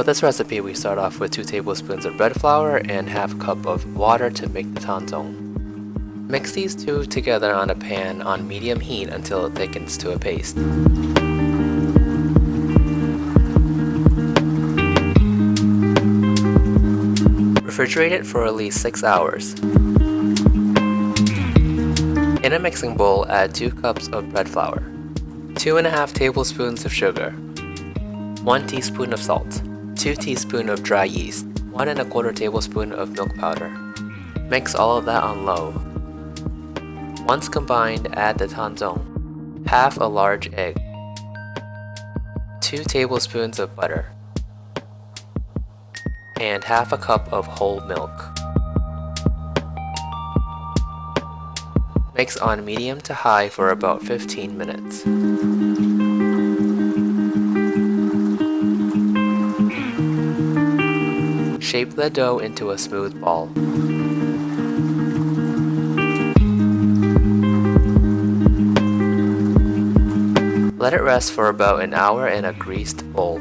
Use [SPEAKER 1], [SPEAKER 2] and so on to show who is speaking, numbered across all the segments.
[SPEAKER 1] this recipe, we start off with 2 tablespoons of bread flour and half a cup of water to make the Tangzhong. Mix these two together on a pan on medium heat until it thickens to a paste. Refrigerate it for at least 6 hours. In a mixing bowl, add 2 cups of bread flour, 2.5 tablespoons of sugar, 1 teaspoon of salt, 2 teaspoons of dry yeast, 1.25 tablespoon of milk powder. Mix all of that on low. Once combined, add the Tangzhong, half a large egg, 2 tablespoons of butter, and half a cup of whole milk. Mix on medium to high for about 15 minutes. Shape the dough into a smooth ball. Let it rest for about an hour in a greased bowl.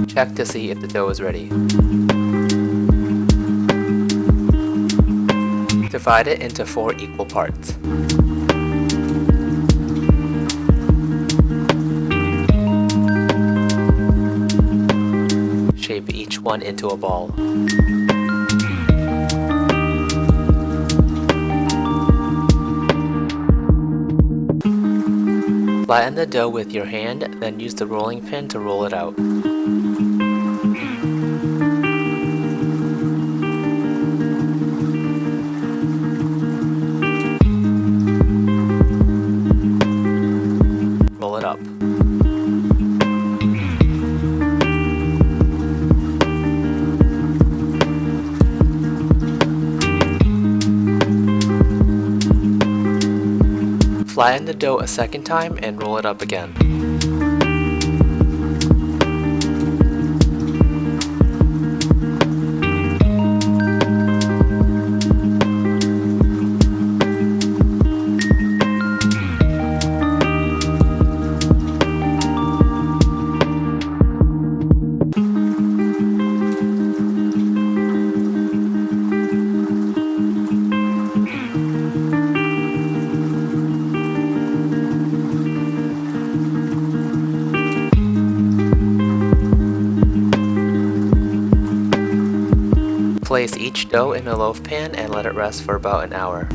[SPEAKER 1] Check to see if the dough is ready. Divide it into 4 equal parts. Shape each one into a ball. Flatten the dough with your hand, then use the rolling pin to roll it out. Roll it up. Flatten the dough a second time and roll it up again. Place each dough in a loaf pan and let it rest for about an hour.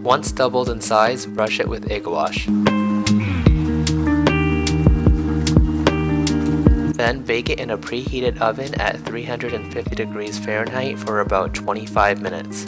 [SPEAKER 1] Once doubled in size, brush it with egg wash. Then bake it in a preheated oven at 350 degrees Fahrenheit for about 25 minutes.